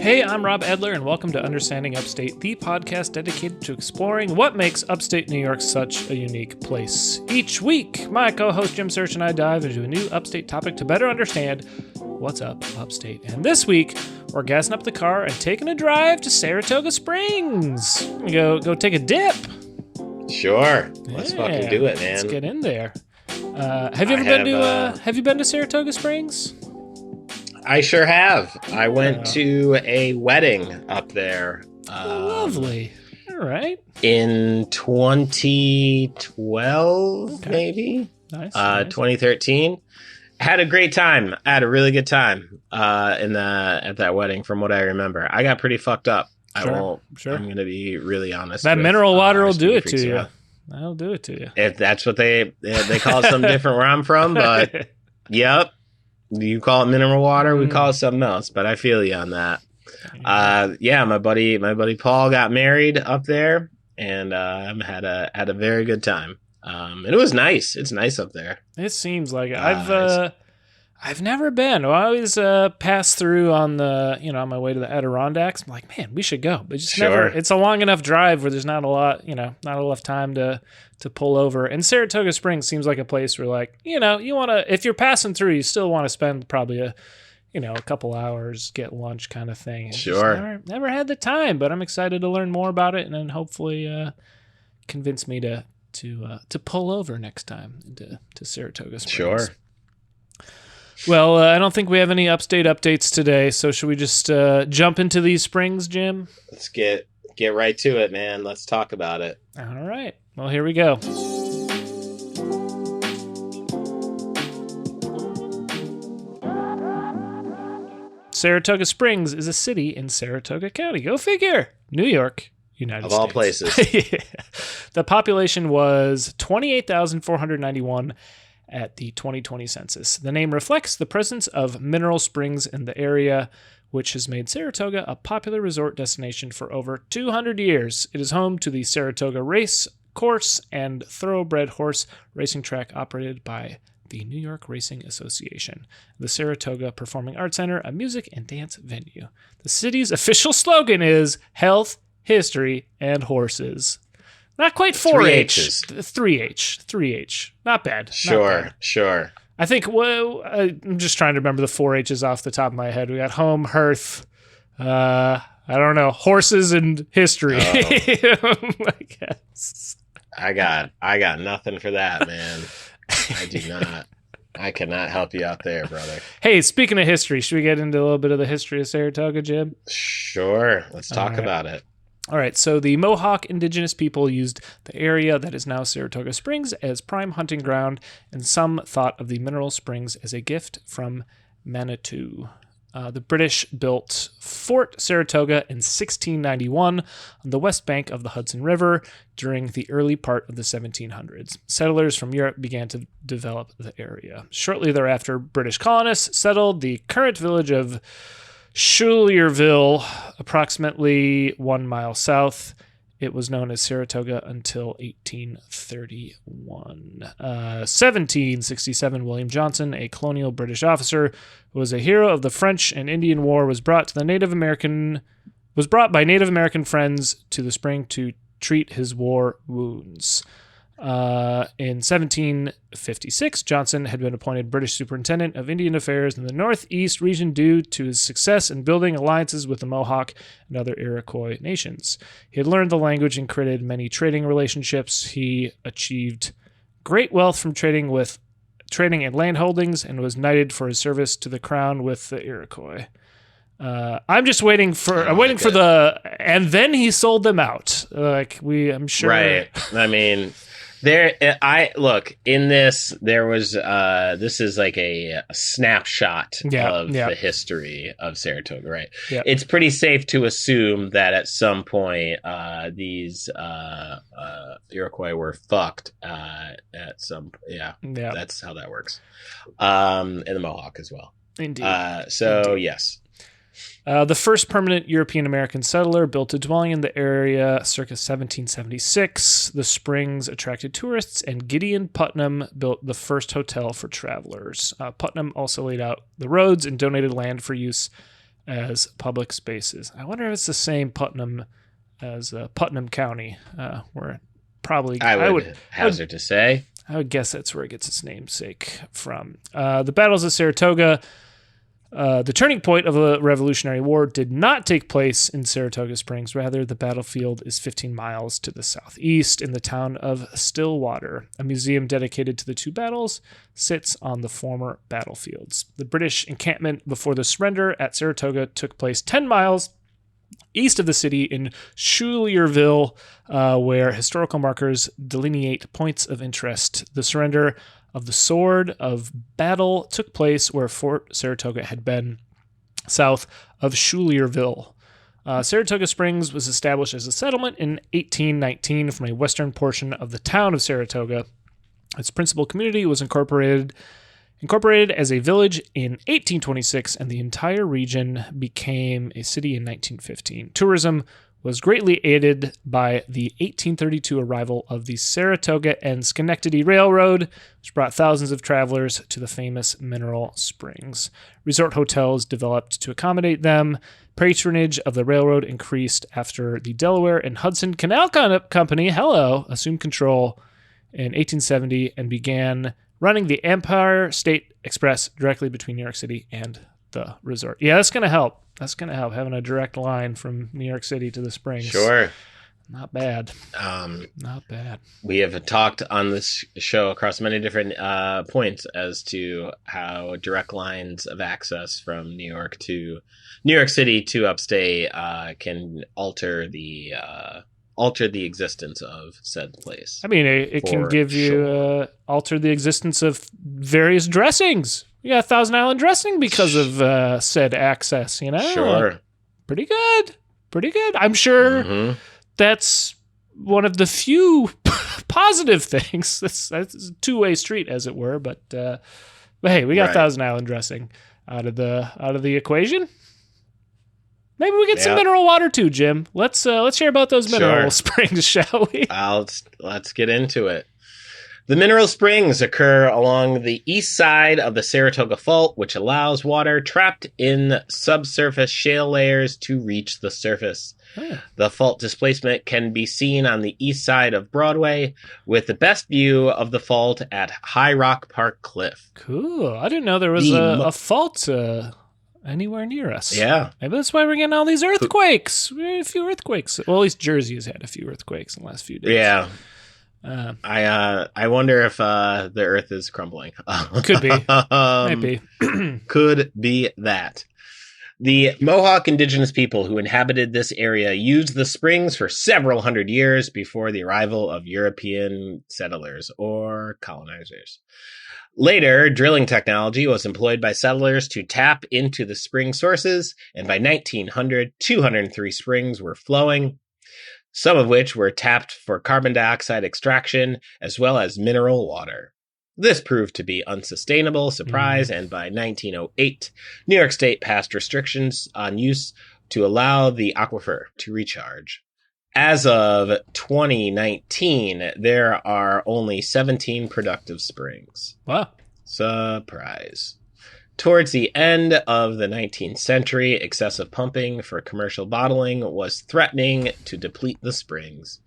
Hey, I'm Rob Edler, and welcome to Understanding Upstate, the podcast dedicated to exploring what makes upstate New York such a unique place. Each week, my co-host Jim Search and I dive into a new upstate topic to better understand what's up upstate. And this week, we're gassing up the car and taking a drive to Saratoga Springs. Go take a dip. Sure. Let's fucking do it, man. Let's get in there. Have you been to Saratoga Springs? I sure have. I went to a wedding up there. Lovely. All right. In 2012, maybe? Nice. 2013. Had a great time. I had a really good time at that wedding, from what I remember. I got pretty fucked up. Sure. I'm going to be really honest. That mineral water will do it to you. That'll do it to you. If that's what they call it something different where I'm from, but yep. You call it mineral water, we call it something else, but I feel you on that. My buddy Paul got married up there, and had a very good time. And it was nice. It's nice up there. It seems like it. I've never been. I always pass through on on my way to the Adirondacks. I'm like, man, we should go, but just never. It's a long enough drive where there's not a lot, not enough time to pull over. And Saratoga Springs seems like a place where, like, you want to, if you're passing through, you still want to spend probably a couple hours, get lunch kind of thing. Sure. Never had the time, but I'm excited to learn more about it and then hopefully convince me to pull over next time to Saratoga Springs. Sure. Well, I don't think we have any upstate updates today, so should we just jump into these springs, Jim? Let's get right to it, man. Let's talk about it. All right. Well, here we go. Saratoga Springs is a city in Saratoga County. Go figure. New York, United States. Of all places. Yeah. The population was 28,491 at the 2020 census. The name reflects the presence of mineral springs in the area, which has made Saratoga a popular resort destination for over 200 years. It is home to the Saratoga Race Course and thoroughbred horse racing track operated by the New York Racing Association. The Saratoga Performing Arts Center, a music and dance venue. The city's official slogan is Health, History, and Horses. Not quite 4-H. 3H. Not bad. Sure. I think, I'm just trying to remember the 4-H's off the top of my head. We got home, hearth, I don't know, horses and history. I guess. I got nothing for that, man. I do not. I cannot help you out there, brother. Hey, speaking of history, should we get into a little bit of the history of Saratoga, Jim? Sure. Let's talk about it. All right, so the Mohawk indigenous people used the area that is now Saratoga Springs as prime hunting ground, and some thought of the mineral springs as a gift from Manitou. The British built Fort Saratoga in 1691 on the west bank of the Hudson River during the early part of the 1700s. Settlers from Europe began to develop the area. Shortly thereafter, British colonists settled the current village of Schuylerville, approximately 1 mile south. It was known as Saratoga until 1831. 1767, William Johnson, a colonial British officer who was a hero of the French and Indian War, was brought by Native American friends to the spring to treat his war wounds. In 1756, Johnson had been appointed British Superintendent of Indian Affairs in the Northeast region due to his success in building alliances with the Mohawk and other Iroquois nations. He had learned the language and created many trading relationships. He achieved great wealth from trading and land holdings and was knighted for his service to the crown with the Iroquois. I'm waiting for and then he sold them out. I'm sure. Right. I mean, in this, there was, this is like a snapshot of the history of Saratoga, right? Yeah. It's pretty safe to assume that at some point, these, Iroquois were fucked, that's how that works. And the Mohawk as well. Indeed. Yes. The first permanent European-American settler built a dwelling in the area circa 1776. The springs attracted tourists, and Gideon Putnam built the first hotel for travelers. Putnam also laid out the roads and donated land for use as public spaces. I wonder if it's the same Putnam as Putnam County, where probably I would hazard to say. I would guess that's where it gets its namesake from. The battles of Saratoga, the turning point of the Revolutionary War, did not take place in Saratoga Springs. Rather, the battlefield is 15 miles to the southeast in the town of Stillwater. A museum dedicated to the two battles sits on the former battlefields. The British encampment before the surrender at Saratoga took place 10 miles east of the city in Schuylerville, where historical markers delineate points of interest. The surrender of the Sword of Battle took place where Fort Saratoga had been, south of Schuylerville. Saratoga Springs was established as a settlement in 1819 from a western portion of the town of Saratoga. Its principal community was incorporated as a village in 1826, and the entire region became a city in 1915. Tourism was greatly aided by the 1832 arrival of the Saratoga and Schenectady Railroad, which brought thousands of travelers to the famous mineral springs. Resort hotels developed to accommodate them. Patronage of the railroad increased after the Delaware and Hudson Canal Company, assumed control in 1870 and began running the Empire State Express directly between New York City and the resort. Yeah, that's going to help. That's going to help, having a direct line from New York City to the Springs. Sure. Not bad. Not bad. We have talked on this show across many different points as to how direct lines of access from New York City to upstate can alter the existence of said place. I mean, it can give you alter the existence of various dressings. You got Thousand Island dressing because of said access, you know? Sure. Pretty good. I'm sure that's one of the few positive things. That's a two-way street, as it were. But hey, we got Thousand Island dressing out of the equation. Maybe we get some mineral water too, Jim. Let's hear about those mineral springs, shall we? Let's get into it. The mineral springs occur along the east side of the Saratoga Fault, which allows water trapped in subsurface shale layers to reach the surface. The fault displacement can be seen on the east side of Broadway, with the best view of the fault at High Rock Park Cliff. Cool. I didn't know there was a fault anywhere near us. Yeah. Maybe that's why we're getting all these earthquakes. We had a few earthquakes. Well, at least Jersey has had a few earthquakes in the last few days. Yeah. I wonder if the Earth is crumbling. Could be. Maybe. Could be that. The Mohawk indigenous people who inhabited this area used the springs for several hundred years before the arrival of European settlers or colonizers. Later, drilling technology was employed by settlers to tap into the spring sources, and by 1900, 203 springs were flowing, some of which were tapped for carbon dioxide extraction as well as mineral water. This proved to be unsustainable, and by 1908, New York State passed restrictions on use to allow the aquifer to recharge. As of 2019, there are only 17 productive springs. Wow. Surprise. Towards the end of the 19th century, excessive pumping for commercial bottling was threatening to deplete the springs.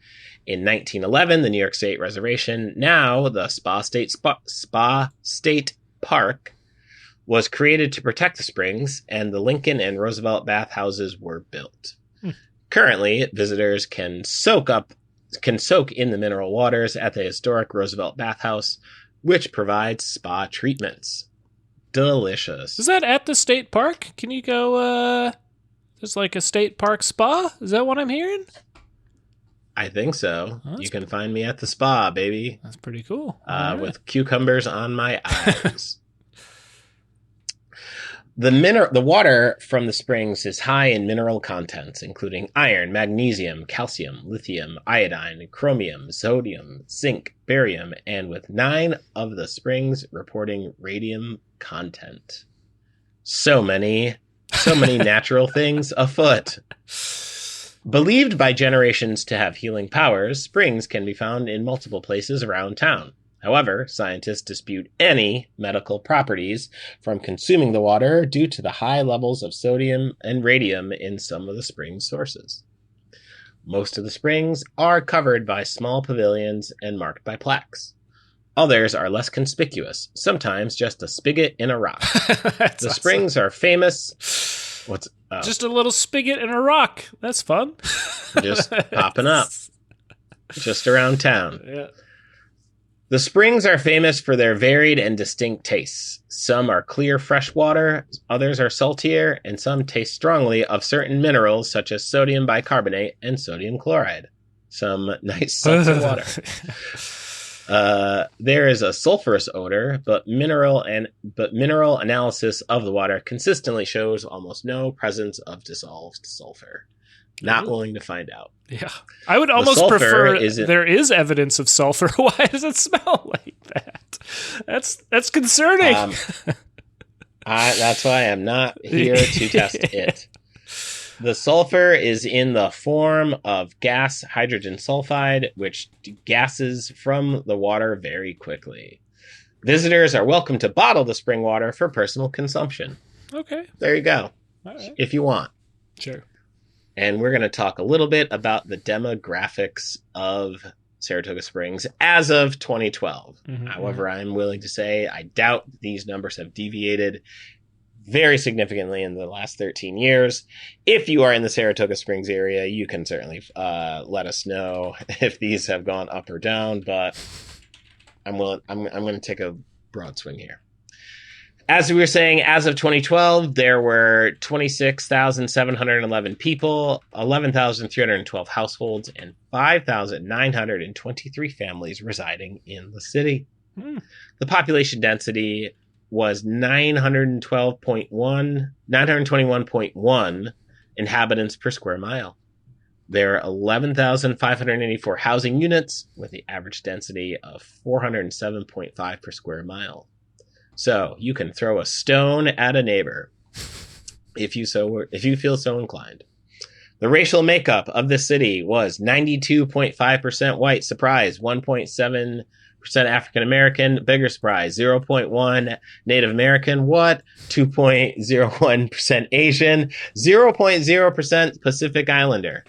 In 1911, the New York State Reservation, now the Spa State Park, was created to protect the springs, and the Lincoln and Roosevelt bathhouses were built. Currently, visitors can soak in the mineral waters at the historic Roosevelt bathhouse, which provides spa treatments. Delicious. Is that at the state park? Can you go, there's like a state park spa? Is that what I'm hearing? I think so. You can find me at the spa, baby. That's pretty cool. With cucumbers on my eyes. The water from the springs is high in mineral contents, including iron, magnesium, calcium, lithium, iodine, chromium, sodium, zinc, barium, and with 9 of the springs reporting radium content. So many natural things afoot. Believed by generations to have healing powers, springs can be found in multiple places around town. However, scientists dispute any medical properties from consuming the water due to the high levels of sodium and radium in some of the spring's sources. Most of the springs are covered by small pavilions and marked by plaques. Others are less conspicuous, sometimes just a spigot in a rock. The springs are famous. Just a little spigot in a rock. That's fun. Just popping up. Just around town. Yeah. The springs are famous for their varied and distinct tastes. Some are clear fresh water, others are saltier, and some taste strongly of certain minerals such as sodium bicarbonate and sodium chloride. Some nice seltzer water. There is a sulfurous odor, but mineral analysis of the water consistently shows almost no presence of dissolved sulfur. Not willing to find out. Yeah. I would almost prefer there is evidence of sulfur. Why does it smell like that? That's concerning. That's why I'm not here to test it. The sulfur is in the form of gas hydrogen sulfide, which gases from the water very quickly. Visitors are welcome to bottle the spring water for personal consumption. Okay. There you go. All right. If you want. Sure. And we're going to talk a little bit about the demographics of Saratoga Springs as of 2012. Mm-hmm. However, I'm willing to say I doubt these numbers have deviated very significantly in the last 13 years. If you are in the Saratoga Springs area, you can certainly let us know if these have gone up or down, but I'm going to take a broad swing here. As we were saying, as of 2012, there were 26,711 people, 11,312 households, and 5,923 families residing in the city. The population density was 921.1 inhabitants per square mile. There are 11,584 housing units with the average density of 407.5 per square mile. So you can throw a stone at a neighbor if you feel so inclined. The racial makeup of the city was 92.5% white, surprise, 1.7% African American, bigger surprise, 0.1 Native American, what? 2.01% Asian, 0.0% Pacific Islander.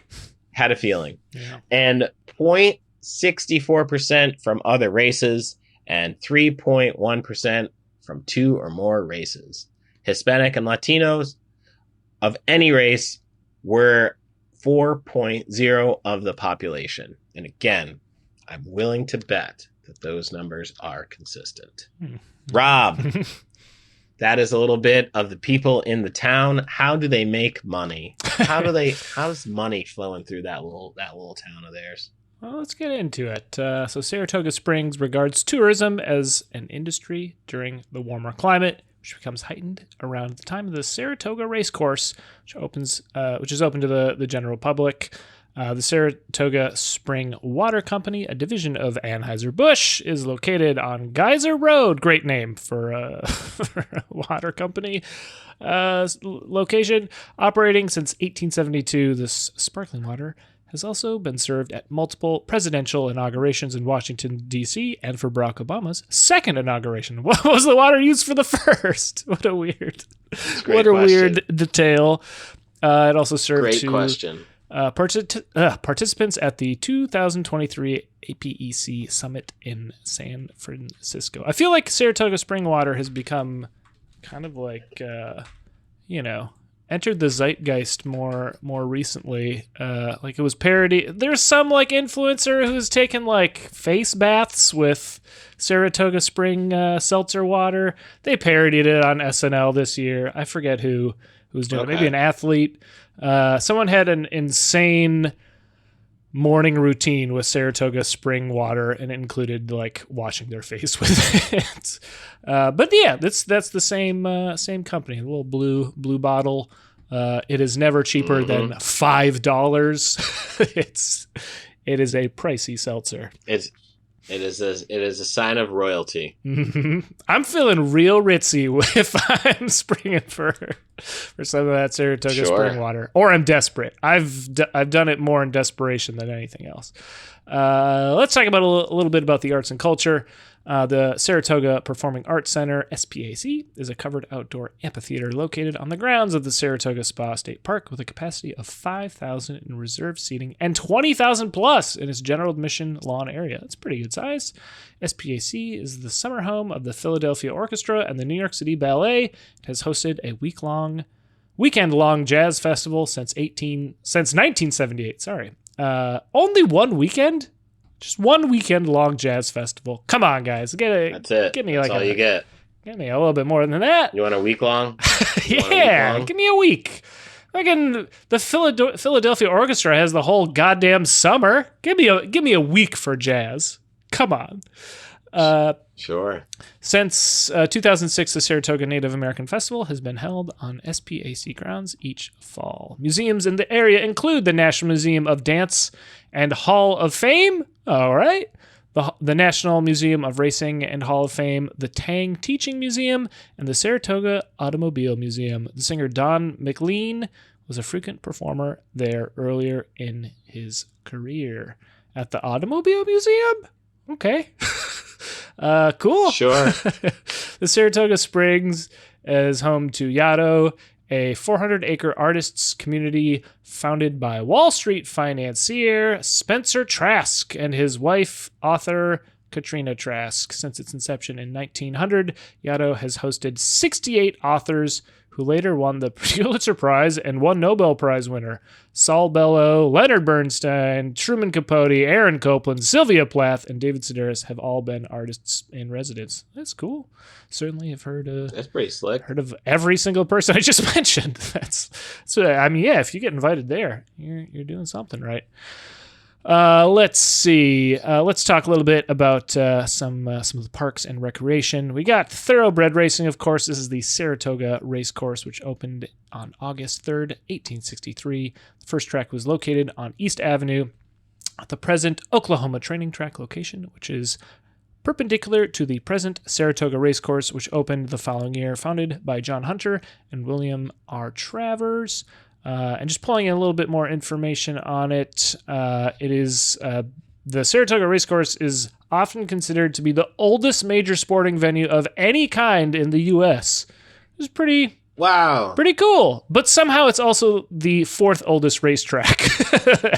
Had a feeling. Yeah. And 0.64% from other races and 3.1% from two or more races. Hispanic and Latinos of any race were 4.0 of the population. And again, I'm willing to bet that those numbers are consistent. Rob, that is a little bit of the people in the town. How do they make money? How's money flowing through that little town of theirs? Well, let's get into it. So Saratoga Springs regards tourism as an industry during the warmer climate, which becomes heightened around the time of the Saratoga Racecourse, which is open to the general public. The Saratoga Spring Water Company, a division of Anheuser-Busch, is located on Geyser Road. Great name for a water company. Location operating since 1872. This sparkling water has also been served at multiple presidential inaugurations in Washington, D.C., and for Barack Obama's second inauguration. What was the water used for the first? What a weird detail. It also served participants at the 2023 APEC Summit in San Francisco. I feel like Saratoga Spring water has become kind of like, entered the zeitgeist more recently. Like it was parody. There's some like influencer who's taken like face baths with Saratoga Spring seltzer water. They parodied it on SNL this year. I forget who was doing it. Maybe an athlete. Someone had an insane morning routine with Saratoga Spring water, and it included like washing their face with it. But yeah, that's the same company. A little blue bottle. It is never cheaper than $5. It is a pricey seltzer. It is a sign of royalty. Mm-hmm. I'm feeling real ritzy if I'm springing for some of that Saratoga Spring water, or I'm desperate. I've done it more in desperation than anything else. Let's talk about a little bit about the arts and culture. The Saratoga Performing Arts Center, SPAC, is a covered outdoor amphitheater located on the grounds of the Saratoga Spa State Park with a capacity of 5,000 in reserved seating and 20,000 plus in its general admission lawn area. That's pretty good size. SPAC is the summer home of the Philadelphia Orchestra and the New York City Ballet. It has hosted a weekend-long jazz festival since 1978. Sorry. Only one weekend? Just one weekend-long jazz festival. Come on, guys. That's it. Give me That's all you get. Give me a little bit more than that. You want a week long? Yeah, give me a week. Fucking the Philadelphia Orchestra has the whole goddamn summer. Give me a week for jazz. Come on. Sure. Since 2006, the Saratoga Native American Festival has been held on SPAC grounds each fall. Museums in the area include the National Museum of Dance and Hall of Fame. All right. The National Museum of Racing and Hall of Fame, the Tang Teaching Museum, and the Saratoga Automobile Museum. The singer Don McLean was a frequent performer there earlier in his career. At the Automobile Museum? Okay. Cool. Sure. The Saratoga Springs is home to Yaddo, a 400-acre artists community founded by Wall Street financier Spencer Trask and his wife, author Katrina Trask. Since its inception in 1900, Yaddo has hosted 68 authors who later won the Pulitzer Prize and one Nobel Prize winner. Saul Bellow, Leonard Bernstein, Truman Capote, Aaron Copland, Sylvia Plath, and David Sedaris have all been artists in residence. That's cool. Certainly have heard that's pretty slick. Heard of every single person I just mentioned. That's I mean, yeah, if you get invited there, you're doing something right. Let's see. Let's talk a little bit about some of the parks and recreation. We got thoroughbred racing, of course. This is the Saratoga Race Course, which opened on August 3rd, 1863. The first track was located on East Avenue at the present Oklahoma Training Track location, which is perpendicular to the present Saratoga Race Course, which opened the following year, founded by John Hunter and William R. Travers. And just pulling in a little bit more information on it, it is the Saratoga Racecourse is often considered to be the oldest major sporting venue of any kind in the U.S. It's pretty cool. But somehow it's also the fourth oldest racetrack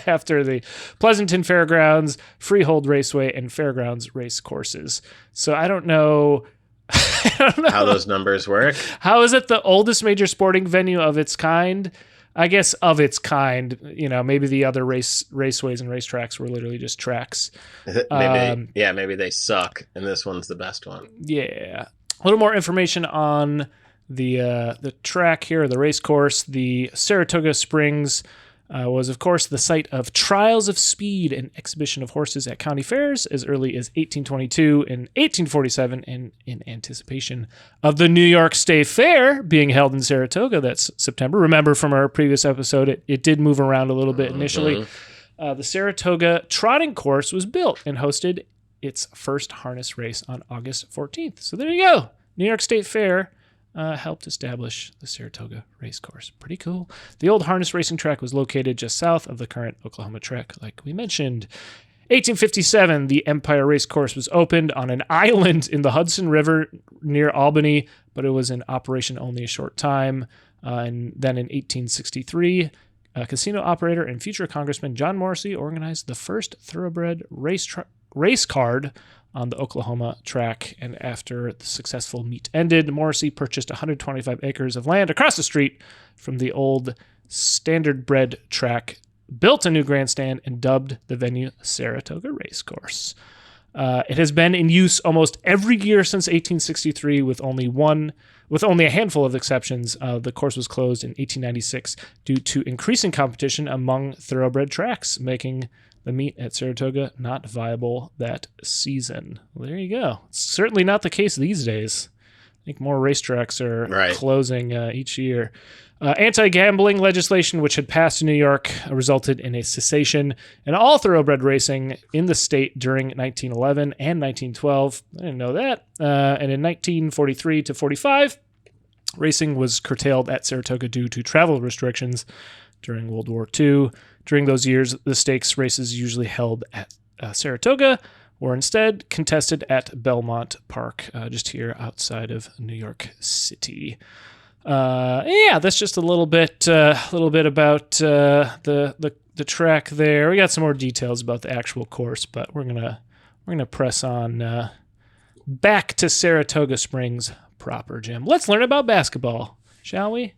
after the Pleasanton Fairgrounds, Freehold Raceway, and Fairgrounds race courses. So I don't know how those numbers work. How is it the oldest major sporting venue of its kind? I guess of its kind, maybe the other raceways and racetracks were literally just tracks. Maybe they suck, and this one's the best one. Yeah. A little more information on the track here, the race course. The Saratoga Springs was, of course, the site of trials of speed and exhibition of horses at county fairs as early as 1822 and 1847, and in anticipation of the New York State Fair being held in Saratoga. That's September. Remember from our previous episode, it did move around a little bit initially. The Saratoga Trotting Course was built and hosted its first harness race on August 14th. So there you go. New York State Fair helped establish the Saratoga Race Course. Pretty cool. The old harness racing track was located just south of the current Oklahoma track, like we mentioned. 1857, the Empire Race Course was opened on an island in the Hudson River near Albany, but it was in operation only a short time. And then in 1863, casino operator and future Congressman John Morrissey organized the first thoroughbred race card on the Oklahoma track, and after the successful meet ended, Morrissey purchased 125 acres of land across the street from the old standardbred track, built a new grandstand, and dubbed the venue Saratoga Racecourse. It has been in use almost every year since 1863, with only a handful of exceptions. The course was closed in 1896 due to increasing competition among thoroughbred tracks, making the meet at Saratoga not viable that season. Well, there you go. It's certainly not the case these days. I think more racetracks are closing each year. Anti-gambling legislation, which had passed in New York, resulted in a cessation in all thoroughbred racing in the state during 1911 and 1912. I didn't know that. And in 1943 to 45, racing was curtailed at Saratoga due to travel restrictions during World War II. During those years, the stakes races usually held at Saratoga were instead contested at Belmont Park, just here outside of New York City. That's just a little bit about the track there. We got some more details about the actual course, but we're gonna press on back to Saratoga Springs proper, Jim. Let's learn about basketball, shall we?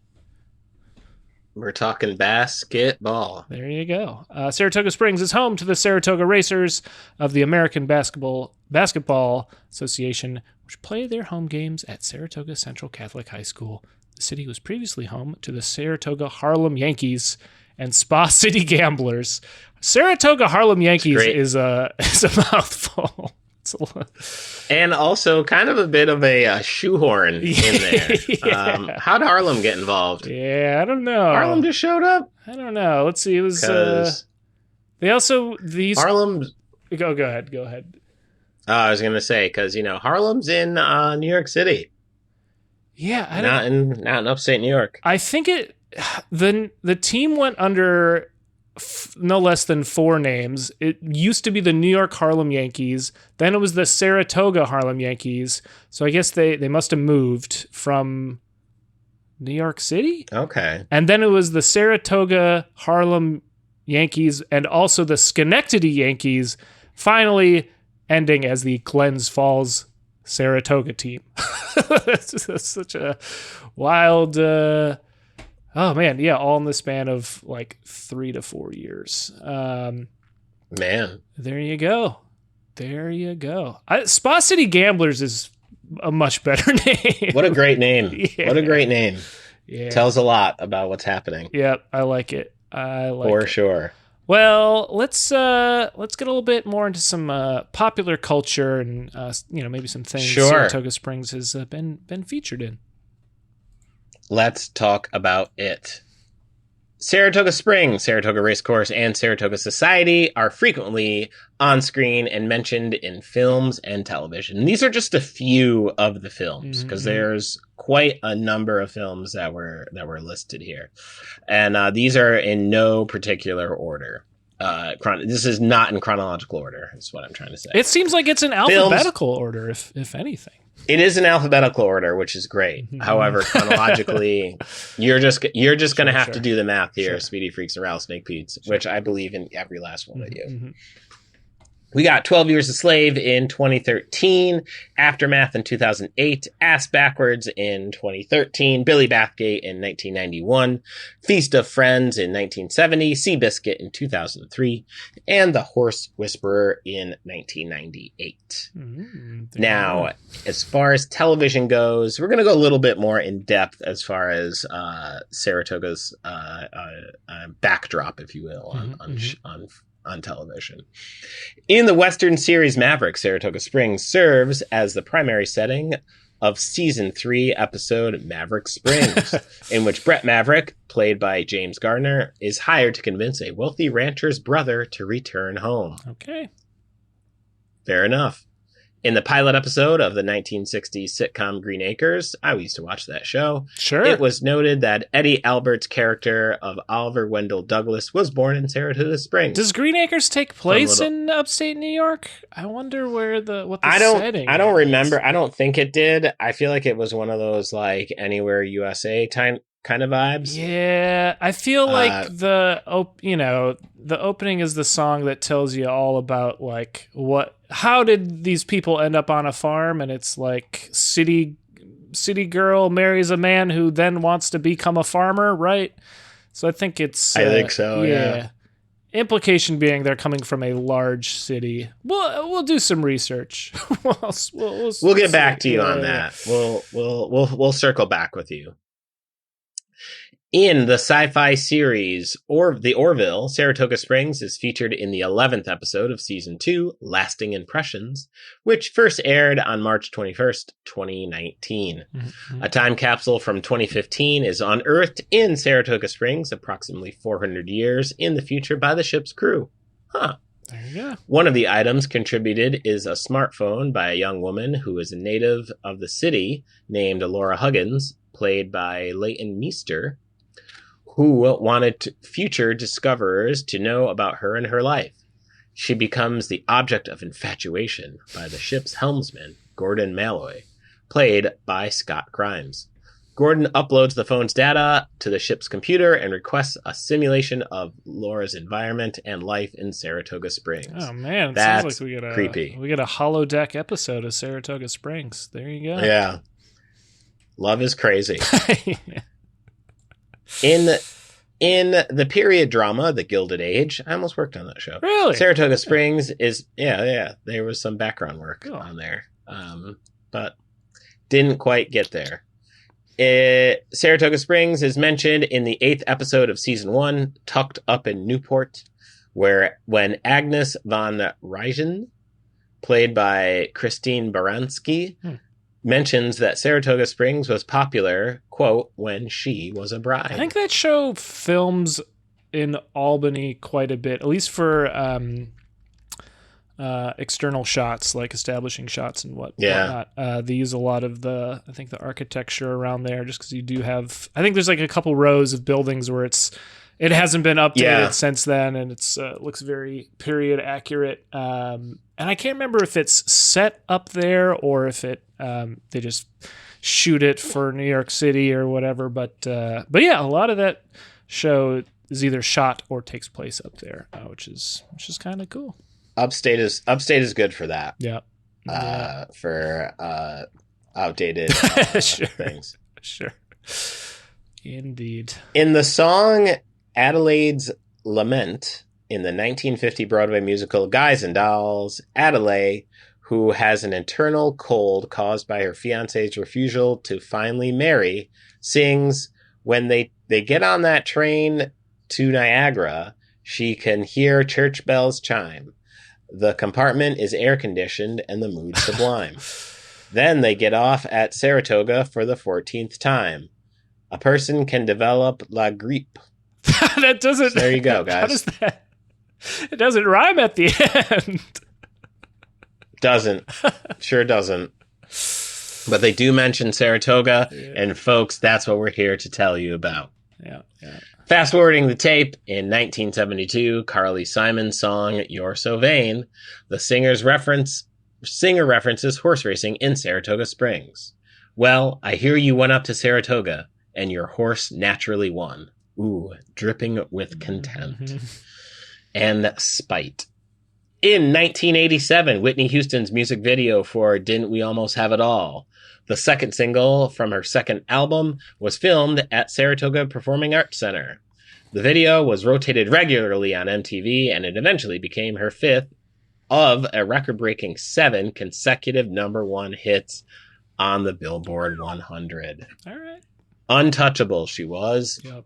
We're talking basketball. There you go. Saratoga Springs is home to the Saratoga Racers of the American Basketball Association, which play their home games at Saratoga Central Catholic High School. The city was previously home to the Saratoga Harlem Yankees and Spa City Gamblers. Saratoga Harlem Yankees is a mouthful. And also kind of a bit of a shoehorn in there. Yeah. How'd Harlem get involved? Yeah, I don't know. Harlem just showed up? I don't know. Let's see. It was they also these Harlem. Go ahead. I was gonna say because Harlem's in New York City. Yeah, not in upstate New York. I think the team went under no less than 4 names. It used to be the New York Harlem Yankees. Then it was the Saratoga Harlem Yankees. So I guess they must have moved from New York City. Okay. And then it was the Saratoga Harlem Yankees and also the Schenectady Yankees, finally ending as the Glens Falls Saratoga team. That's such a wild... Oh man, yeah, all in the span of like 3 to 4 years. Man, there you go. Spa City Gamblers is a much better name. What a great name! Yeah. What a great name! Yeah, tells a lot about what's happening. Yep, I like it. For sure. Well, let's get a little bit more into some popular culture and maybe some things Saratoga Springs has been featured in. Let's talk about it. Saratoga Springs, Saratoga Racecourse, and Saratoga Society are frequently on screen and mentioned in films and television. These are just a few of the films because there's quite a number of films that were listed here, and these are in no particular order. This is not in chronological order. Is what I'm trying to say. It seems like it's in alphabetical order, if anything. It is in alphabetical order, which is great. However, chronologically, you're just going to have to do the math here, Speedy Freaks and Rattlesnake Pete's, which I believe in every last one of you. We got 12 Years a Slave in 2013, Aftermath in 2008, Ass Backwards in 2013, Billy Bathgate in 1991, Feast of Friends in 1970, Seabiscuit in 2003, and The Horse Whisperer in 1998. Now, as far as television goes, we're going to go a little bit more in depth as far as Saratoga's backdrop, if you will, on television. In the Western series Maverick, Saratoga Springs serves as the primary setting of season 3 episode Maverick Springs, in which Brett Maverick, played by James Gardner, is hired to convince a wealthy rancher's brother to return home. Okay. Fair enough. In the pilot episode of the 1960s sitcom Green Acres, I used to watch that show. Sure. It was noted that Eddie Albert's character of Oliver Wendell Douglas was born in Saratoga Springs. Does Green Acres take place in upstate New York? I wonder what the setting I don't remember. I don't think it did. I feel like it was one of those like Anywhere USA kind of vibes. Yeah, I feel like the opening is the song that tells you all about like how did these people end up on a farm, and it's like city girl marries a man who then wants to become a farmer, right? So I think it's I think so, yeah. Implication being they're coming from a large city. We'll do some research. we'll get back to you on that. We'll circle back with you. In the sci-fi series The Orville, Saratoga Springs is featured in the 11th episode of Season 2, Lasting Impressions, which first aired on March 21st, 2019. A time capsule from 2015 is unearthed in Saratoga Springs, approximately 400 years in the future by the ship's crew. Huh. There you go. One of the items contributed is a smartphone by a young woman who is a native of the city named Laura Huggins, played by Leighton Meester, who wanted future discoverers to know about her and her life. she becomes the object of infatuation by the ship's helmsman, Gordon Malloy, played by Scott Grimes. Gordon uploads the phone's data to the ship's computer and requests a simulation of Laura's environment and life in Saratoga Springs. Oh man, it That's sounds like we get creepy. We get a holodeck episode of Saratoga Springs. There you go. Yeah. Love is crazy. In the period drama, The Gilded Age, I almost worked on that show. Really? Saratoga Springs is, yeah. There was some background work Cool. on there, but didn't quite get there. Saratoga Springs is mentioned in the 8th episode of season 1, Tucked Up in Newport, when Agnes von Rieschen, played by Christine Baranski, mentions that Saratoga Springs was popular, quote, when she was a bride. I think that show films in Albany quite a bit, at least for external shots, like establishing shots and whatnot. They use a lot of the architecture around there, just because you do have, I think there's like a couple rows of buildings where it hasn't been updated since then, and it's looks very period accurate. And I can't remember if it's set up there or if they just shoot it for New York City or whatever. But yeah, a lot of that show is either shot or takes place up there, which is kind of cool. Upstate is good for that. Yeah. For outdated things. Sure. Indeed. In the song Adelaide's Lament in the 1950 Broadway musical Guys and Dolls, Adelaide, who has an internal cold caused by her fiancé's refusal to finally marry, sings, when they get on that train to Niagara, she can hear church bells chime. The compartment is air-conditioned and the mood sublime. Then they get off at Saratoga for the 14th time. A person can develop la grippe. That doesn't... So there you go, guys. How does that... It doesn't rhyme at the end. Doesn't. Sure doesn't. But they do mention Saratoga, and folks, that's what we're here to tell you about. Yeah. Fast forwarding the tape, in 1972, Carly Simon's song "You're So Vain," the singer references horse racing in Saratoga Springs. Well, I hear you went up to Saratoga, and your horse naturally won. Ooh, dripping with contempt and spite. In 1987, Whitney Houston's music video for "Didn't We Almost Have It All?", the second single from her second album, was filmed at Saratoga Performing Arts Center. The video was rotated regularly on MTV, and it eventually became her 5th of a record-breaking 7 consecutive #1 hits on the Billboard 100. All right. Untouchable she was. Yep.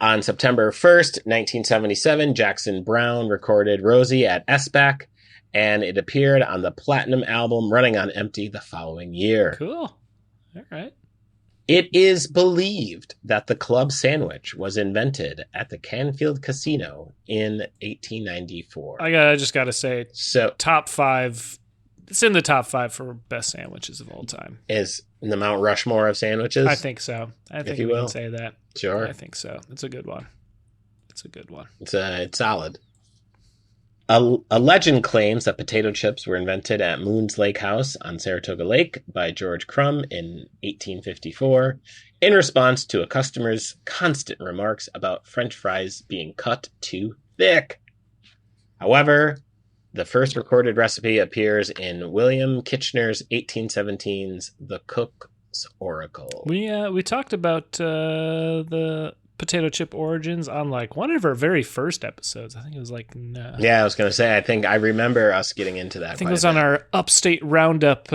On September 1st, 1977, Jackson Browne recorded Rosie at SBAC, and it appeared on the platinum album Running on Empty the following year. Cool. All right. It is believed that the club sandwich was invented at the Canfield Casino in 1894. I just got to say, So, top 5. It's in the top 5 for best sandwiches of all time. is in the Mount Rushmore of sandwiches? I think so. I think you we will. can say that. Sure. I think so. It's a good one. It's solid. A legend claims that potato chips were invented at Moon's Lake House on Saratoga Lake by George Crumb in 1854 in response to a customer's constant remarks about French fries being cut too thick. However, the first recorded recipe appears in William Kitchener's 1817's The Cook's Oracle. We talked about the potato chip origins on like one of our very first episodes. I think it was like Yeah, I was going to say, I think I remember us getting into that. I think it was on our Upstate Roundup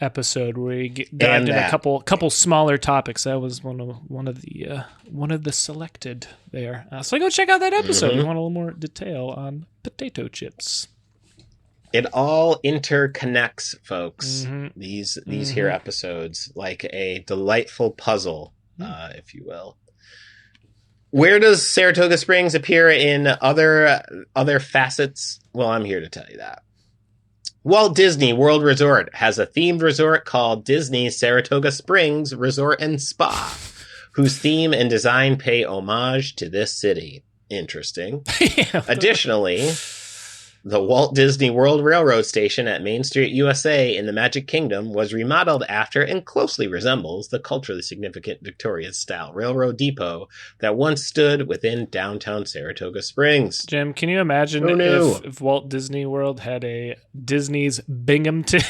episode where we dived in a couple smaller topics. That was one of the selected there. So go check out that episode. You want a little more detail on potato chips. It all interconnects, folks. These here episodes, like a delightful puzzle, if you will. Where does Saratoga Springs appear in other facets? Well, I'm here to tell you that. Walt Disney World Resort has a themed resort called Disney Saratoga Springs Resort and Spa, whose theme and design pay homage to this city. Interesting. Yeah. Additionally, the Walt Disney World Railroad Station at Main Street, USA in the Magic Kingdom was remodeled after and closely resembles the culturally significant Victorian-style railroad depot that once stood within downtown Saratoga Springs. Jim, can you imagine if Walt Disney World had a Disney's Binghamton?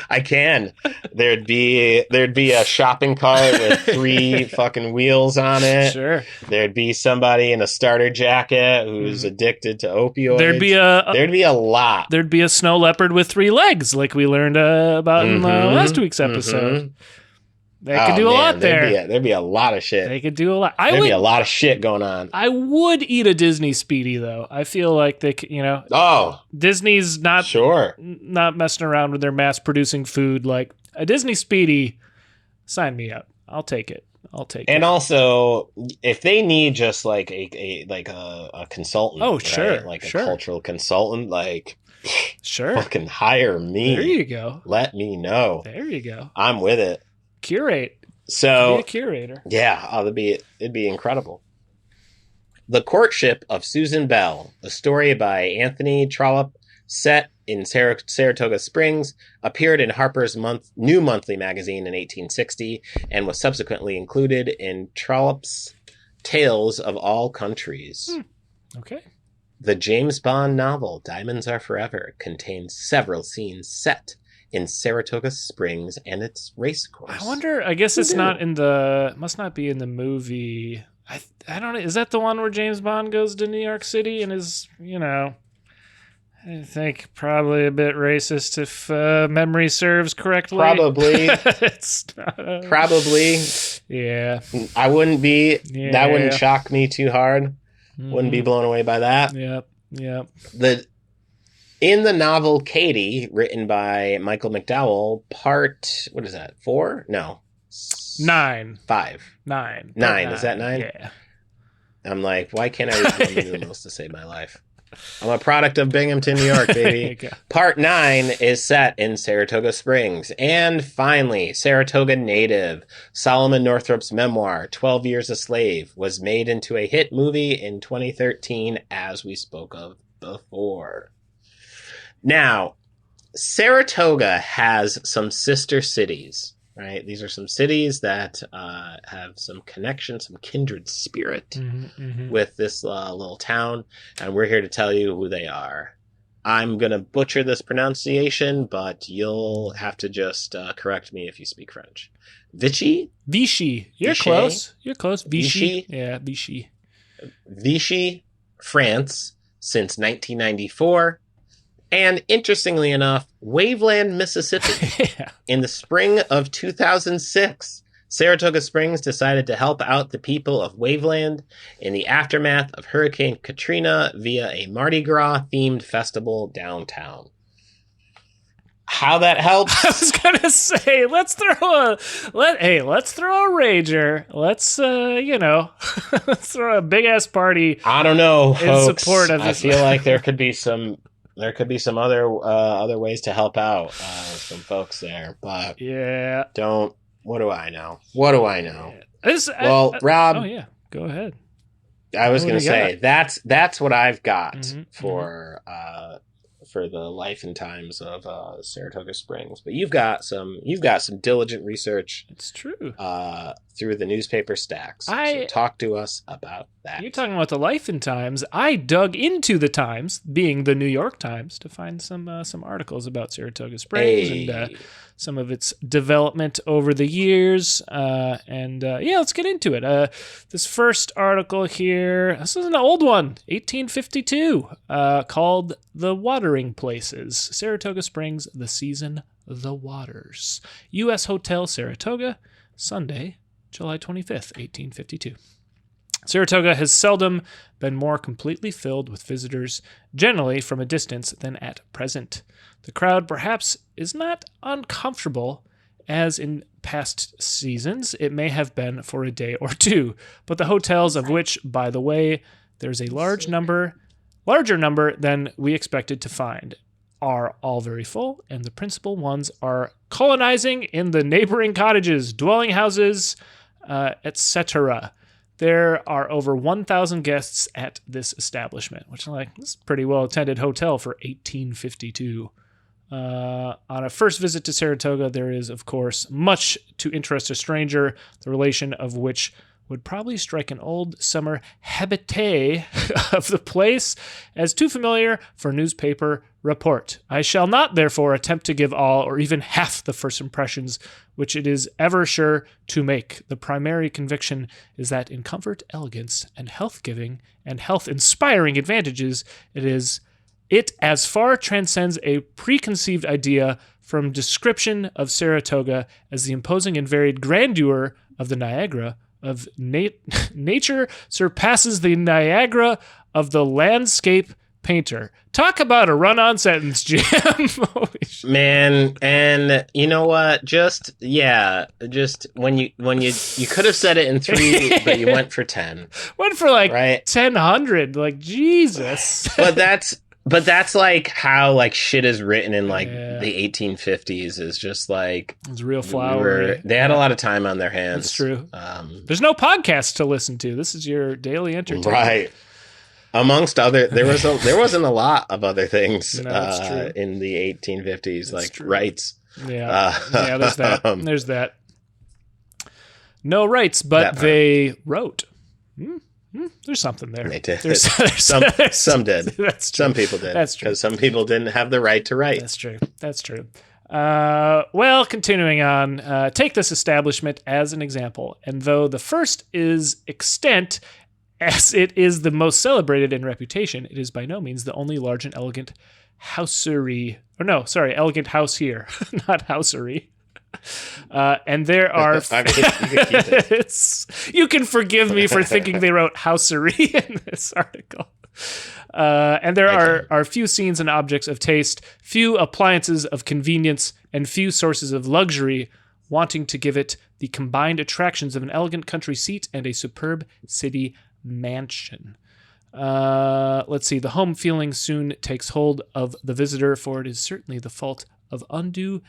I can. There'd be a shopping cart with 3 fucking wheels on it. Sure. There'd be somebody in a starter jacket who's addicted to opioids. There'd be a lot. There'd be a snow leopard with 3 legs, like we learned about in last week's episode. They could do a lot there. There'd be a lot of shit. They could do a lot. There'd be a lot of shit going on. I would eat a Disney Speedy, though. I feel like they could, Disney's not messing around with their mass producing food. Like a Disney Speedy, sign me up. I'll take it. And also, if they need just like a consultant, right? Like a cultural consultant, like fucking hire me. There you go. Let me know. There you go. I'm with it. Curate. So be a curator. Yeah, it'd be incredible. The Courtship of Susan Bell, a story by Anthony Trollope, set in Saratoga Springs, appeared in Harper's New Monthly magazine in 1860 and was subsequently included in Trollope's Tales of All Countries. Okay. The James Bond novel Diamonds Are Forever contains several scenes set in Saratoga Springs and its racecourse. I wonder, I guess it's must not be in the movie. I don't know. Is that the one where James Bond goes to New York City and is, I think probably a bit racist if memory serves correctly. Probably. Probably. Yeah. I wouldn't be. Yeah. That wouldn't shock me too hard. Wouldn't be blown away by that. Yep. In the novel Katie, written by Michael McDowell, part, what is that, 4? No. 9. 5. 9. 9. Is that 9? Yeah. I'm like, why can't I read Roman numerals to save my life? I'm a product of Binghamton, New York, baby. Part 9 is set in Saratoga Springs. And finally, Saratoga native Solomon Northrop's memoir, 12 Years a Slave, was made into a hit movie in 2013, as we spoke of before. Now, Saratoga has some sister cities, right? These are some cities that have some connection, some kindred spirit with this little town, and we're here to tell you who they are. I'm going to butcher this pronunciation, but you'll have to just correct me if you speak French. Vichy? Vichy. You're close. Vichy? Yeah, Vichy. Vichy, France, since 1994. And interestingly enough, Waveland, Mississippi. Yeah. In the spring of 2006, Saratoga Springs decided to help out the people of Waveland in the aftermath of Hurricane Katrina via a Mardi Gras themed festival downtown. How that helps? I was gonna say, let's throw a rager. Let's let's throw a big ass party. I don't know, folks. In support of this. I feel like there could be some other ways to help out some folks there, but yeah, don't. What do I know? Rob. Oh yeah, go ahead. I was going to say that's what I've got for the life and times of Saratoga Springs. But you've got some diligent research. It's true. Through the newspaper stacks. So talk to us about that. You're talking about the life and times. I dug into the Times, being the New York Times, to find some articles about Saratoga Springs and some of its development over the years. Let's get into it. This first article here, this is an old one, 1852, called The Watering Places, Saratoga Springs, the Season, the Waters. U.S. Hotel Saratoga, Sunday, July 25th, 1852. Saratoga has seldom been more completely filled with visitors, generally from a distance, than at present. The crowd perhaps is not uncomfortable, as in past seasons it may have been for a day or two, but the hotels, of which, by the way, there's a larger number than we expected to find, are all very full, and the principal ones are colonizing in the neighboring cottages, dwelling houses, etc. There are over 1,000 guests at this establishment, which is like, this is a pretty well-attended hotel for 1852. On a first visit to Saratoga, there is, of course, much to interest a stranger, the relation of which would probably strike an old summer habitué of the place as too familiar for newspaper report. I shall not, therefore, attempt to give all or even half the first impressions which it is ever sure to make. The primary conviction is that in comfort, elegance, and health-giving and health-inspiring advantages, it as far transcends a preconceived idea from description of Saratoga as the imposing and varied grandeur of the Niagara of nature surpasses the Niagara of the landscape painter. Talk about a run-on sentence, Jim. Man, and you know what? Just when you could have said it in 3, but you went for 10. Went for like right? 1000. Like Jesus. But that's like how like shit is written in like the 1850s is just like it's real flowery. They had a lot of time on their hands. That's true. There's no podcast to listen to. This is your daily entertainment, right? Amongst other, there wasn't a lot of other things in the 1850s, like true. Rights. Yeah, there's that. There's that. No rights, but they wrote. There's something there. They did. Some did. That's true. Some people did. That's true. Because some people didn't have the right to write. That's true. Well, continuing on, take this establishment as an example. And though the first is extant, as it is the most celebrated in reputation, it is by no means the only large and elegant housery. Or no, sorry, elegant house here, not housery. And there are you can keep it. You can forgive me for thinking they wrote housery in this article. And there are few scenes and objects of taste, few appliances of convenience, and few sources of luxury wanting to give it the combined attractions of an elegant country seat and a superb city mansion. Let's see. The home feeling soon takes hold of the visitor, for it is certainly the fault of undue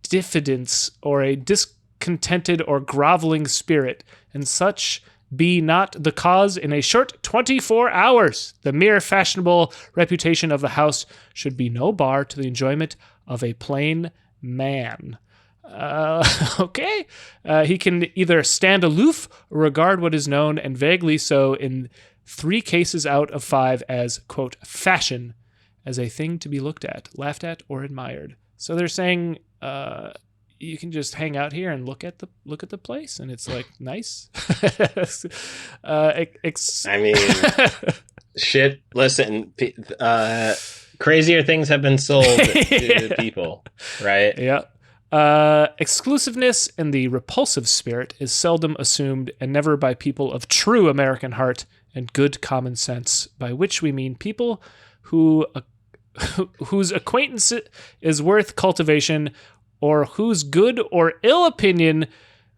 diffidence or a discontented or groveling spirit, and such be not the cause in a short 24 hours. The mere fashionable reputation of the house should be no bar to the enjoyment of a plain man. Okay. He can either stand aloof or regard what is known, and vaguely so in 3 cases out of 5 as, quote, fashion, as a thing to be looked at, laughed at, or admired. So they're saying you can just hang out here and look at the place, and it's like nice. I mean, shit. Listen, crazier things have been sold to people, right? Yeah. Exclusiveness and the repulsive spirit is seldom assumed, and never by people of true American heart and good common sense, by which we mean people whose acquaintance is worth cultivation, or whose good or ill opinion,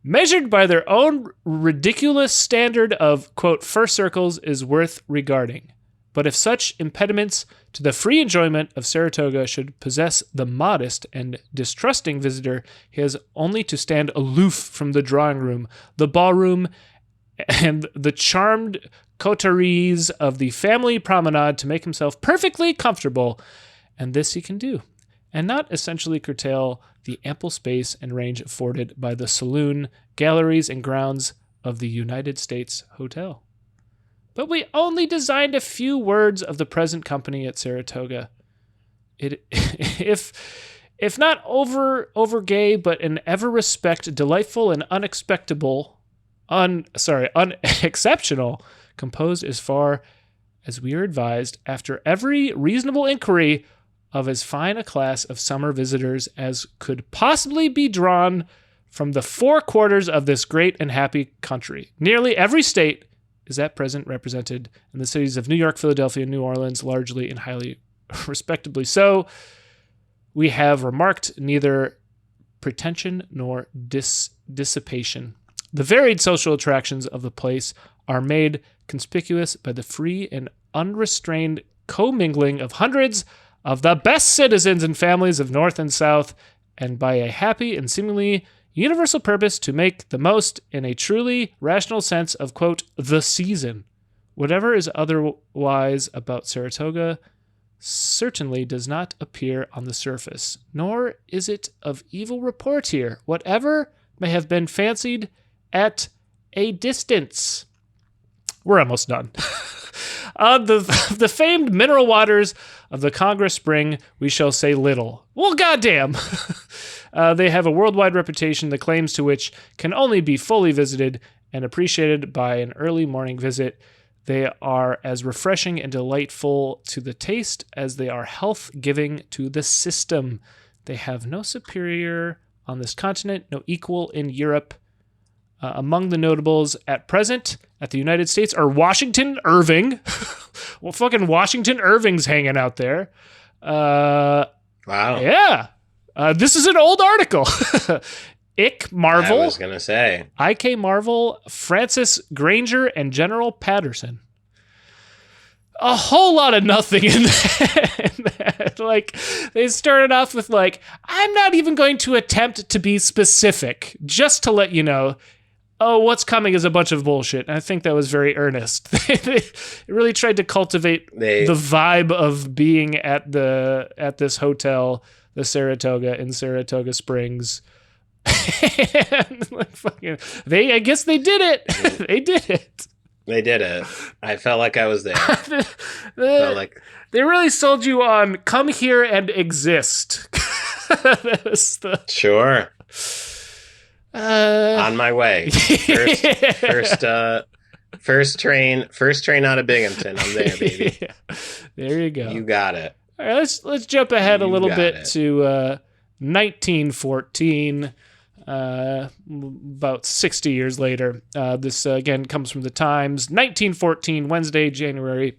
measured by their own ridiculous standard of, quote, first circles, is worth regarding. But if such impediments to the free enjoyment of Saratoga should possess the modest and distrusting visitor, he has only to stand aloof from the drawing room, the ballroom, and the charmed coteries of the family promenade to make himself perfectly comfortable, and this he can do, and not essentially curtail the ample space and range afforded by the saloon, galleries, and grounds of the United States Hotel. But we only designed a few words of the present company at Saratoga. If not over gay, but in ever respect delightful and unexceptional, composed as far as we are advised, after every reasonable inquiry, of as fine a class of summer visitors as could possibly be drawn from the 4 quarters of this great and happy country. Nearly every state is at present represented, in the cities of New York, Philadelphia, and New Orleans, largely and highly respectably so. We have remarked neither pretension nor dissipation. The varied social attractions of the place are made conspicuous by the free and unrestrained commingling of hundreds of the best citizens and families of North and South, and by a happy and seemingly universal purpose to make the most in a truly rational sense of, quote, the season. Whatever is otherwise about Saratoga certainly does not appear on the surface, nor is it of evil report here, whatever may have been fancied at a distance. We're almost done. On the famed mineral waters of the Congress Spring, we shall say little. Well, goddamn. They have a worldwide reputation, the claims to which can only be fully visited and appreciated by an early morning visit. They are as refreshing and delightful to the taste as they are health-giving to the system. They have no superior on this continent, no equal in Europe. Among the notables at present at the United States are Washington Irving. Well, fucking Washington Irving's hanging out there. Wow. Yeah. This is an old article. Ick Marvel. I was going to say. I.K. Marvel, Francis Granger, and General Patterson. A whole lot of nothing in that. Like, they started off with, like, I'm not even going to attempt to be specific, just to let you know, oh, what's coming is a bunch of bullshit. And I think that was very earnest. They really tried to cultivate the vibe of being at this hotel, the Saratoga in Saratoga Springs. And like fucking, I guess they did it. They did it. They did it. I felt like I was there. They really sold you on come here and exist. Sure. On my way. First train out of Binghamton. I'm there, baby. Yeah. There you go. You got it. All right, let's jump ahead a little bit to 1914. About 60 years later. This again comes from the Times. 1914, Wednesday, January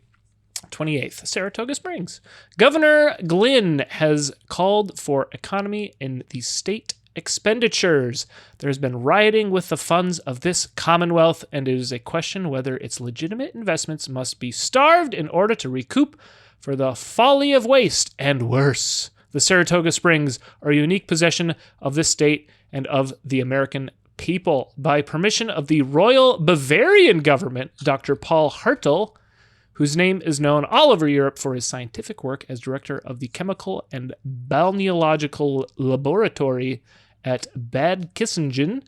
28th, Saratoga Springs. Governor Glynn has called for economy in the state expenditures. There has been rioting with the funds of this commonwealth, and it is a question whether its legitimate investments must be starved in order to recoup for the folly of waste, and worse. The Saratoga Springs are a unique possession of this state and of the American people. By permission of the Royal Bavarian government, Dr. Paul Hartel, whose name is known all over Europe for his scientific work as director of the Chemical and Balneological Laboratory at Bad Kissingen,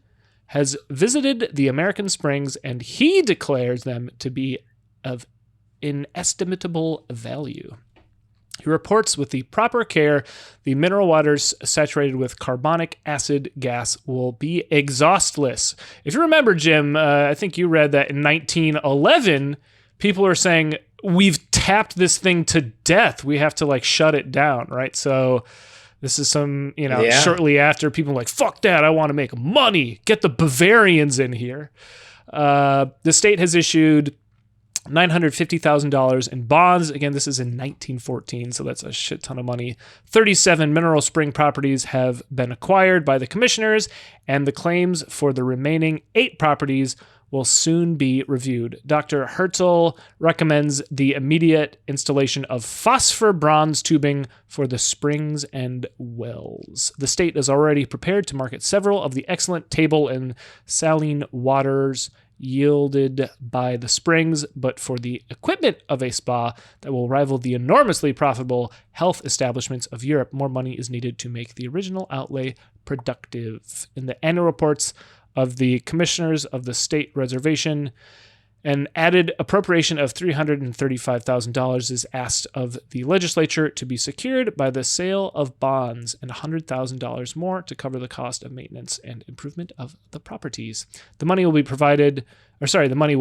has visited the American Springs, and he declares them to be of inestimable value. He reports with the proper care, the mineral waters saturated with carbonic acid gas will be exhaustless. If you remember, Jim, I think you read that in 1911, people are saying, we've tapped this thing to death. We have to like shut it down, right? So this is some, shortly after, people are like, fuck that, I want to make money. Get the Bavarians in here. The state has issued $950,000 in bonds. Again, this is in 1914, so that's a shit ton of money. 37 mineral spring properties have been acquired by the commissioners, and the claims for the remaining 8 properties will soon be reviewed. Dr. Herzl recommends the immediate installation of phosphor bronze tubing for the springs and wells. The state is already prepared to market several of the excellent table and saline waters yielded by the springs, but for the equipment of a spa that will rival the enormously profitable health establishments of Europe, more money is needed to make the original outlay productive. In the annual reports of the commissioners of the state reservation, an added appropriation of $335,000 is asked of the legislature to be secured by the sale of bonds, and $100,000 more to cover the cost of maintenance and improvement of the properties. The money will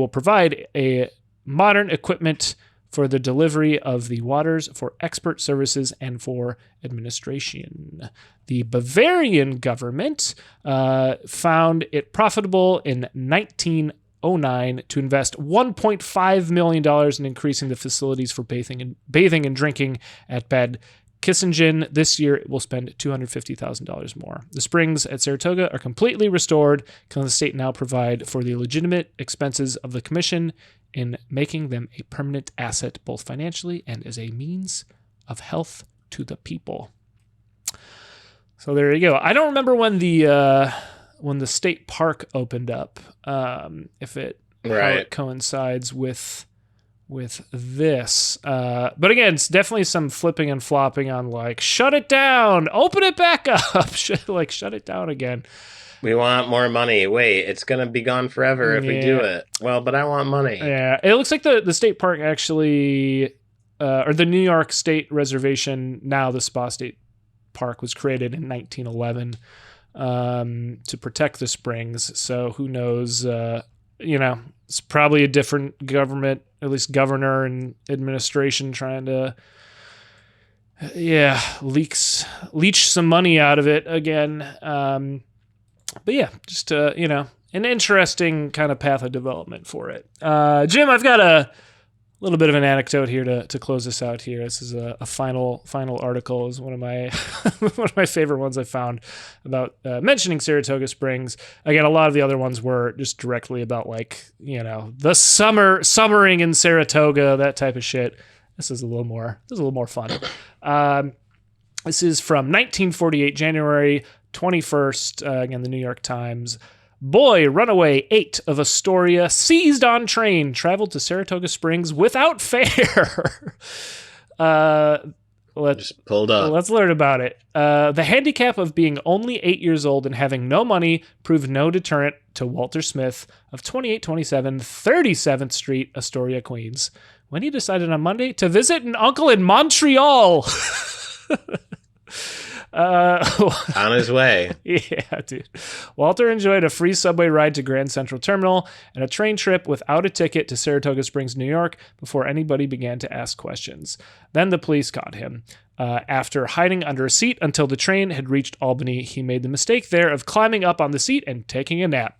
provide a modern equipment for the delivery of the waters, for expert services, and for administration. The Bavarian government found it profitable in 1909 to invest $1.5 million in increasing the facilities for bathing and drinking at Bad Kissingen. This year, it will spend $250,000 more. The springs at Saratoga are completely restored. Can the state now provide for the legitimate expenses of the commission in making them a permanent asset, both financially and as a means of health to the people? So there you go. I don't remember when the when the state park opened up. If it how it coincides with this. But again, it's definitely some flipping and flopping on like, shut it down, open it back up, like shut it down again. We want more money. Wait, it's going to be gone forever if we do it. Well, but I want money. Yeah, it looks like the state park actually, or the New York State Reservation, now the Spa State Park, was created in 1911 to protect the springs. So who knows, it's probably a different government, at least governor and administration, trying to, leech some money out of it again. But yeah, just, an interesting kind of path of development for it. Jim, I've got a little bit of an anecdote here to close this out here. This is a final article. Is one of my one of my favorite ones I found about mentioning Saratoga Springs. Again, a lot of the other ones were just directly about like, the summering in Saratoga, that type of shit. This is a little more fun. This is from 1948, January 21st. Again, the New York Times. Boy, runaway 8 of Astoria, seized on train, traveled to Saratoga Springs without fare. Just pulled up. Let's learn about it. The handicap of being only 8 years old and having no money proved no deterrent to Walter Smith of 2827 37th Street, Astoria, Queens, when he decided on Monday to visit an uncle in Montreal. On his way. Yeah, dude. Walter enjoyed a free subway ride to Grand Central Terminal and a train trip without a ticket to Saratoga Springs, New York, before anybody began to ask questions. Then the police caught him. After hiding under a seat until the train had reached Albany, he made the mistake there of climbing up on the seat and taking a nap.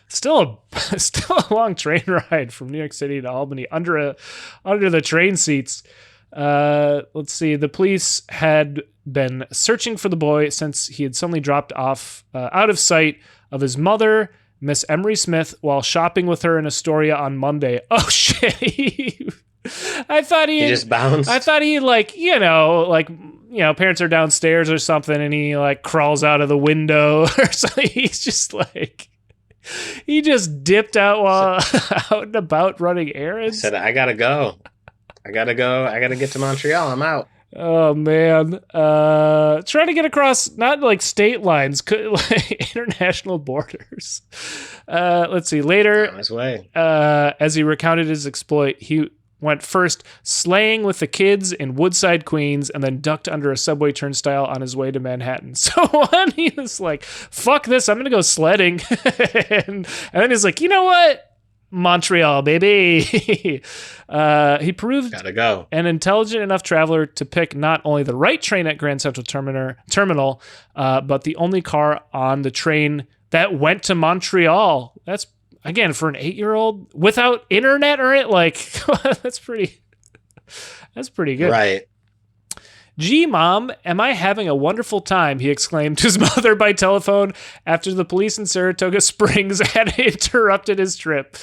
Still a long train ride from New York City to Albany under the train seats. Let's see. The police had been searching for the boy since he had suddenly dropped off out of sight of his mother, Miss Emery Smith, while shopping with her in Astoria on Monday. Oh shit! I thought he just bounced. I thought he parents are downstairs or something, and he like crawls out of the window or something. He's just like. He just dipped out while out and about running errands. Said, I gotta go. I gotta get to Montreal. I'm out. Oh, man. Trying to get across, not like state lines, like international borders. Let's see. Later, on his way. As he recounted his exploit, he went first sleighing with the kids in Woodside, Queens, and then ducked under a subway turnstile on his way to Manhattan. So when he was like, fuck this, I'm going to go sledding. and then he's like, you know what? Montreal, baby. He proved an intelligent enough traveler to pick not only the right train at Grand Central Terminal, but the only car on the train that went to Montreal. That's, again, for an 8-year-old without internet or it, like, that's pretty good. Right. Gee, Mom, am I having a wonderful time, he exclaimed to his mother by telephone after the police in Saratoga Springs had interrupted his trip.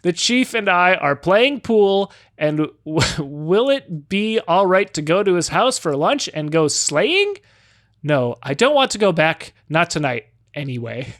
The chief and I are playing pool, and will it be all right to go to his house for lunch and go sleighing? No, I don't want to go back. Not tonight, anyway.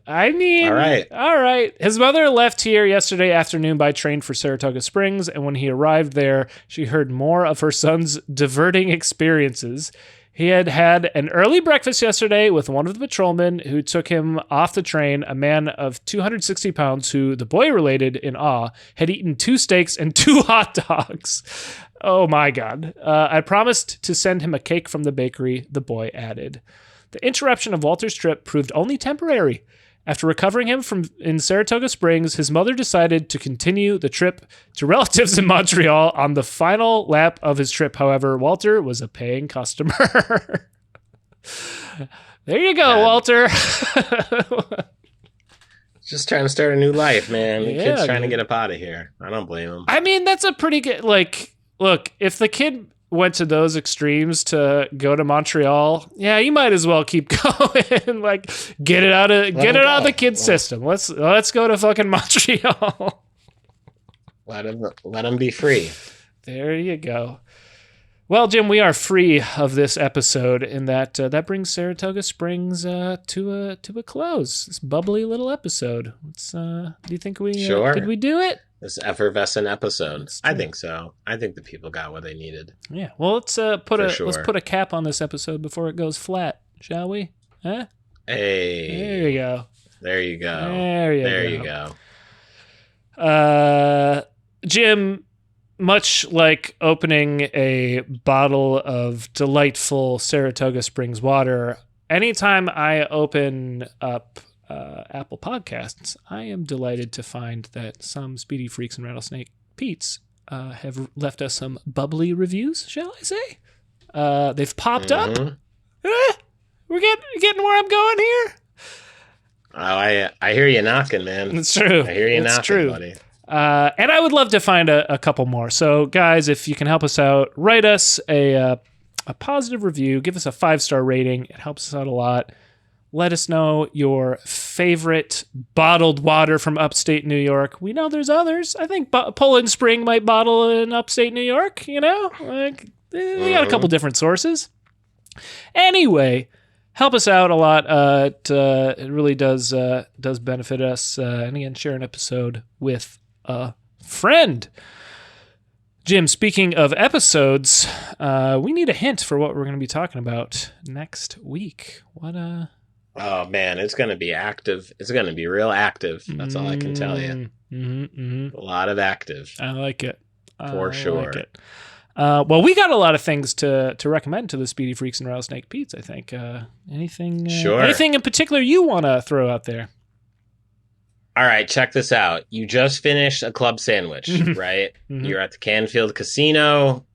I mean, all right. His mother left here yesterday afternoon by train for Saratoga Springs, and when he arrived there, she heard more of her son's diverting experiences. He had had an early breakfast yesterday with one of the patrolmen who took him off the train, a man of 260 pounds who, the boy related in awe, had eaten 2 steaks and 2 hot dogs. Oh my God. I promised to send him a cake from the bakery, the boy added. The interruption of Walter's trip proved only temporary. After recovering him in Saratoga Springs, his mother decided to continue the trip to relatives in Montreal. On the final lap of his trip, however, Walter was a paying customer. There you go, Walter. Just trying to start a new life, man. The kid's trying to get up out of here. I don't blame him. I mean, that's a pretty good, like, look, if the kid went to those extremes to go to Montreal, yeah, you might as well keep going. Like, get it out of the kid's system. Let's go to fucking Montreal. Let him be free. There you go. Well, Jim, we are free of this episode, in that brings Saratoga Springs to a close. This bubbly little episode. Do you think we Sure. Did we do it? This effervescent episode. I think so. I think the people got what they needed. Yeah. Well, let's put sure. a cap on this episode before it goes flat, shall we? Huh? Hey. There you go. There you go. There you go. Jim, much like opening a bottle of delightful Saratoga Springs water, anytime I open up Apple Podcasts, I am delighted to find that some Speedy Freaks and Rattlesnake Pete's have left us some bubbly reviews, shall I say? They've popped up. We're getting where I'm going here. Oh, I hear you knocking, man. It's true. I hear you knocking, buddy. And I would love to find a couple more. So, guys, if you can help us out, write us a positive review. Give us a 5-star rating. It helps us out a lot. Let us know your favorite bottled water from upstate New York. We know there's others. I think Poland Spring might bottle in upstate New York. You know, like we got a couple different sources. Anyway, help us out a lot. It really does benefit us. And again, share an episode with a friend. Jim, speaking of episodes, we need a hint for what we're going to be talking about next week. Oh man, it's going to be active. It's going to be real active. That's all I can tell you. A lot of active. I like it. For sure. Like it. Well, we got a lot of things to recommend to the Speedy Freaks and Rattlesnake Pete's, I think. Anything in particular you want to throw out there? All right, check this out. You just finished a club sandwich, right? You're at the Canfield Casino.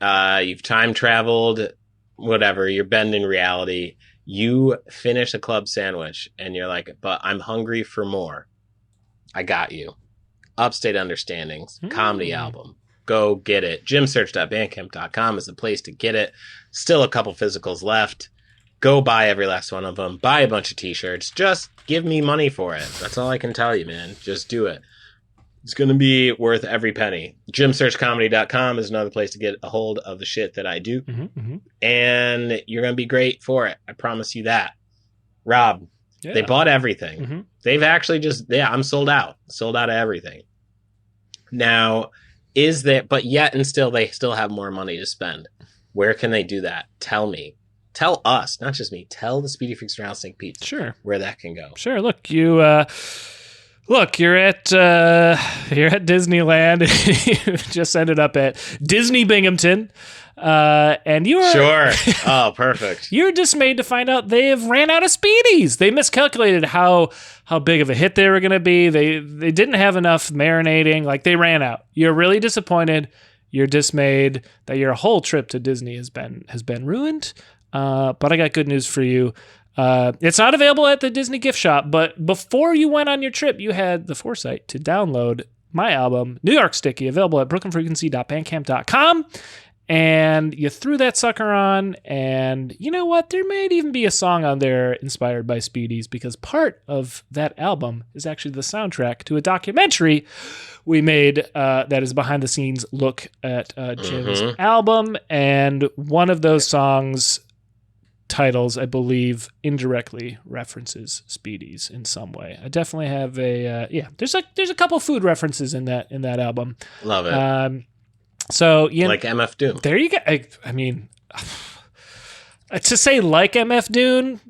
You've time traveled, whatever. You're bending reality. You finish a club sandwich and you're like, but I'm hungry for more. I got you. Upstate Understandings, comedy album. Go get it. Jimsearch.bandcamp.com is the place to get it. Still a couple physicals left. Go buy every last one of them. Buy a bunch of t-shirts. Just give me money for it. That's all I can tell you, man. Just do it. It's going to be worth every penny. Jimsearchcomedy.com is another place to get a hold of the shit that I do. And you're going to be great for it. I promise you that. Rob, they bought everything. They've actually I'm sold out. Sold out of everything. Now, but yet and still, they still have more money to spend. Where can they do that? Tell me. Tell us, not just me. Tell the Speedy Freaks and Rattlesnake Pete's where that can go. Sure. Look, you're at Disneyland. You just ended up at Disney Binghamton, and you were Oh, perfect. You're dismayed to find out they have ran out of Speedies. They miscalculated how big of a hit they were going to be. They didn't have enough marinating. Like, they ran out. You're really disappointed. You're dismayed that your whole trip to Disney has been ruined. But I got good news for you. It's not available at the Disney gift shop, but before you went on your trip, you had the foresight to download my album, New York Sticky, available at brooklynfrequency.bandcamp.com. And you threw that sucker on, and you know what? There might even be a song on there inspired by Speedies, because part of that album is actually the soundtrack to a documentary we made that is a behind-the-scenes look at Jim's album, and one of those songs titles, I believe, indirectly references Speedies in some way. I definitely have there's a couple food references in that album. Love it. So like MF Doom. There you go. I mean, to say like MF Doom,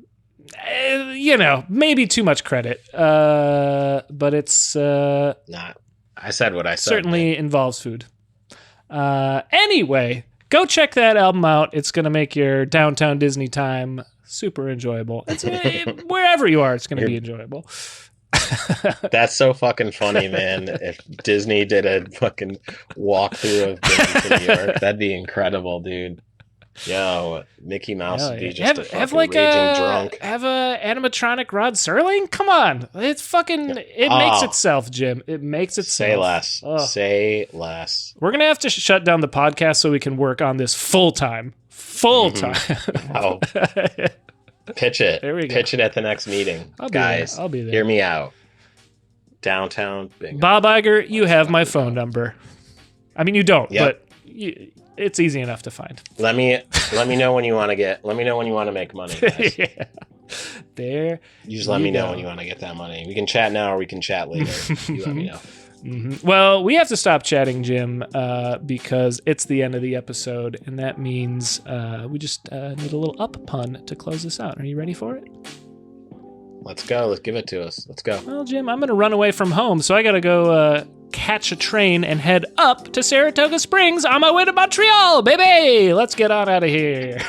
maybe too much credit. But it's not. I said what I said. Certainly involves food. Anyway, go check that album out. It's going to make your downtown Disney time super enjoyable. Wherever you are, it's going to be enjoyable. That's so fucking funny, man. If Disney did a fucking walkthrough of Disney New York, that'd be incredible, dude. Yo, Mickey Mouse would be just a fucking raging drunk. Have a animatronic Rod Serling? Come on. It's fucking... It makes itself, Jim. It makes itself. Say less. Oh. Say less. We're going to have to shut down the podcast so we can work on this full-time. Full-time. Oh. Pitch it. There we go. Pitch it at the next meeting. Guys, I'll be there. Hear me out. Downtown Bingo. Bob Iger, you have my phone number. I mean, you don't, but It's easy enough to find. Let me know when you want to make money, guys. Yeah. There. You just let me know when you want to get that money. We can chat now or we can chat later. You let me know. Mm-hmm. Well, we have to stop chatting, Jim, because it's the end of the episode, and that means we just need a little up pun to close this out. Are you ready for it? Let's go. Let's give it to us. Let's go. Well, Jim, I'm going to run away from home, so I got to go catch a train and head up to Saratoga Springs on my way to Montreal, baby! Let's get on out of here.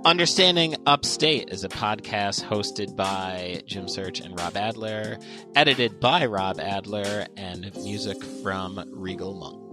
Understanding Upstate is a podcast hosted by Jim Search and Rob Adler, edited by Rob Adler, and music from Regal Monk.